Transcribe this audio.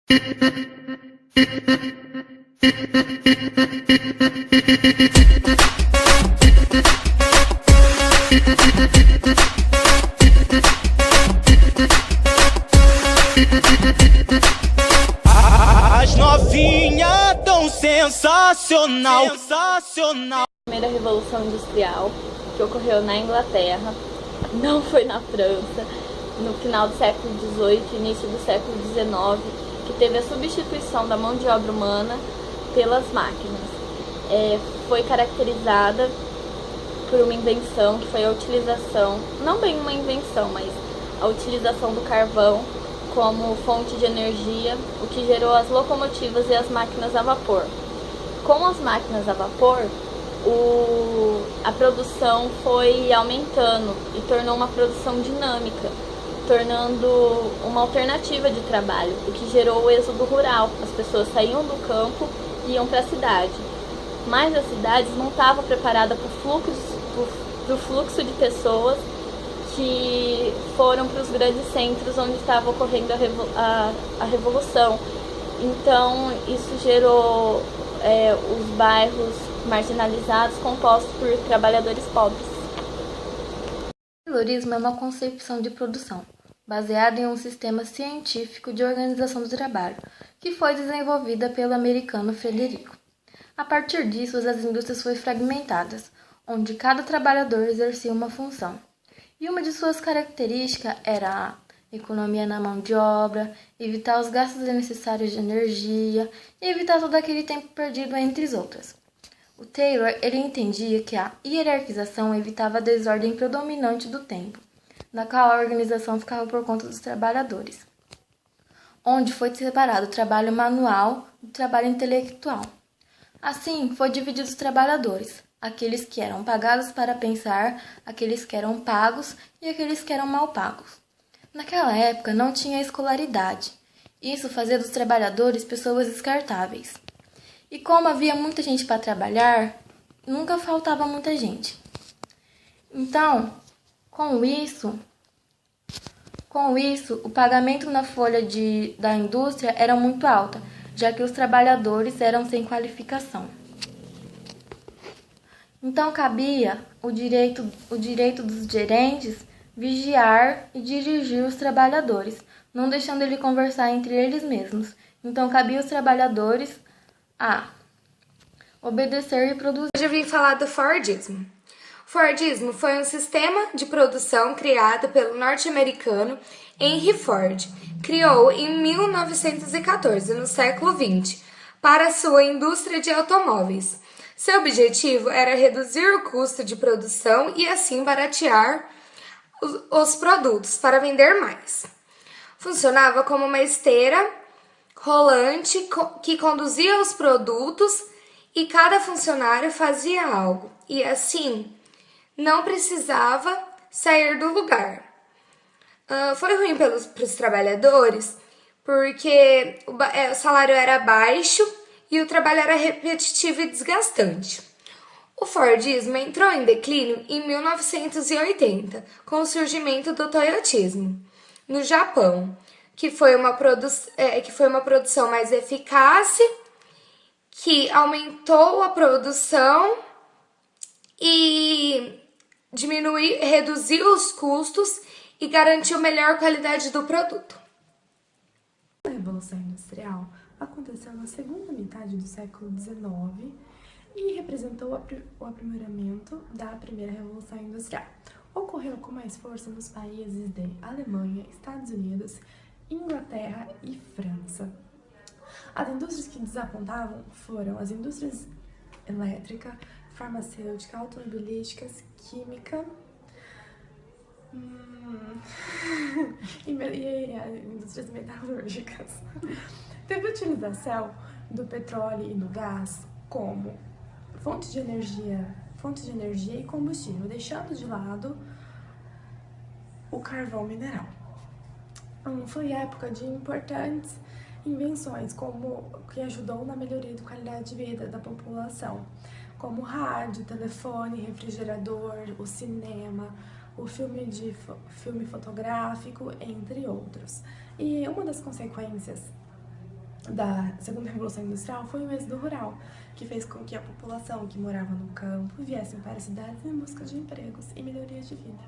As novinhas tão sensacional. Primeira Revolução Industrial, que ocorreu na Inglaterra, não foi na França, no final do século XVIII, início do século XIX, que teve a substituição da mão de obra humana pelas máquinas. Foi caracterizada por uma invenção que foi a utilização, não bem uma invenção, mas a utilização do carvão como fonte de energia, o que gerou as locomotivas e as máquinas a vapor. Com as máquinas a vapor, a produção foi aumentando e tornou uma produção dinâmica, tornando uma alternativa de trabalho, o que gerou o êxodo rural. As pessoas saíam do campo e iam para a cidade. Mas as cidades não estavam preparadas para o fluxo de pessoas que foram para os grandes centros onde estava ocorrendo a revolução. Então isso gerou os bairros marginalizados compostos por trabalhadores pobres. O taylorismo é uma concepção de produção baseada em um sistema científico de organização do trabalho que foi desenvolvida pelo americano Frederico. A partir disso, as indústrias foram fragmentadas, onde cada trabalhador exercia uma função. E uma de suas características era a economia na mão de obra, evitar os gastos desnecessários de energia e evitar todo aquele tempo perdido, entre outras. O Taylor ele entendia que a hierarquização evitava a desordem predominante do tempo, na qual a organização ficava por conta dos trabalhadores, onde foi separado o trabalho manual do trabalho intelectual. Assim, foi dividido os trabalhadores, aqueles que eram pagados para pensar, aqueles que eram pagos e aqueles que eram mal pagos. Naquela época não tinha escolaridade. Isso fazia dos trabalhadores pessoas descartáveis. E como havia muita gente para trabalhar, nunca faltava muita gente. Então, com isso, o pagamento na folha da indústria era muito alta, já que os trabalhadores eram sem qualificação. Então cabia o direito dos gerentes vigiar e dirigir os trabalhadores, não deixando ele conversar entre eles mesmos. Então cabia os trabalhadores a obedecer e produzir. Hoje eu vim falar do Fordismo. O Fordismo foi um sistema de produção criado pelo norte-americano Henry Ford. Criou em 1914, no século XX, para sua indústria de automóveis. Seu objetivo era reduzir o custo de produção e assim baratear os produtos para vender mais. Funcionava como uma esteira rolante que conduzia os produtos e cada funcionário fazia algo e assim não precisava sair do lugar. Foi ruim para os trabalhadores porque o salário era baixo e o trabalho era repetitivo e desgastante. O Fordismo entrou em declínio em 1980, com o surgimento do Toyotismo, no Japão, que foi uma produção mais eficaz, que aumentou a produção e reduziu os custos e garantiu melhor qualidade do produto. A Revolução Industrial aconteceu na segunda metade do século XIX e representou o aprimoramento da primeira Revolução Industrial. Ocorreu com mais força nos países de Alemanha, Estados Unidos, Inglaterra e França. As indústrias que desapontavam foram as indústrias elétrica, farmacêutica, automobilísticas, química e indústrias metalúrgicas. Teve utilização do petróleo e do gás como fonte de energia e combustível, deixando de lado o carvão mineral. Foi época de importantes invenções que ajudou na melhoria da qualidade de vida da população, como rádio, telefone, refrigerador, o cinema, o filme fotográfico, entre outros. E uma das consequências da segunda revolução industrial foi o êxodo rural, que fez com que a população que morava no campo viessem para as cidades em busca de empregos e melhorias de vida.